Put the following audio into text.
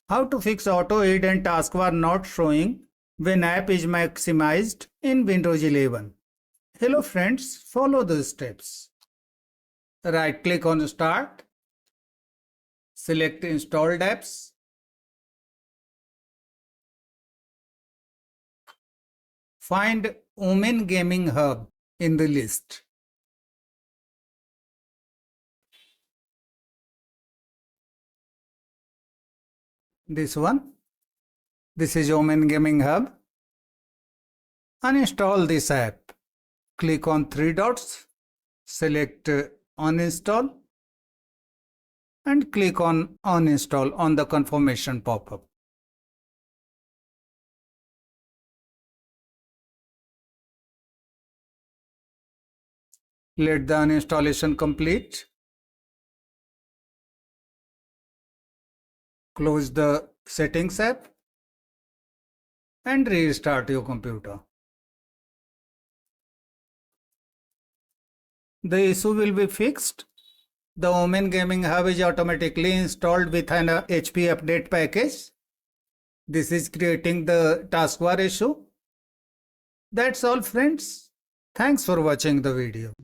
How to fix auto aid and taskbar not showing when app is maximized in Windows 11. Hello friends, follow the steps. Right click on Start. Select Installed Apps. Find Omen Gaming Hub in the list. This one. This is Omen Gaming Hub. Uninstall this app. Click on three dots. Select Uninstall. And click on Uninstall on the confirmation pop-up. Let the uninstallation complete. Close the Settings app and restart your computer. The issue will be fixed. The Omen Gaming Hub is automatically installed with an HP update package. This is creating the taskbar issue. That's all friends. Thanks for watching the video.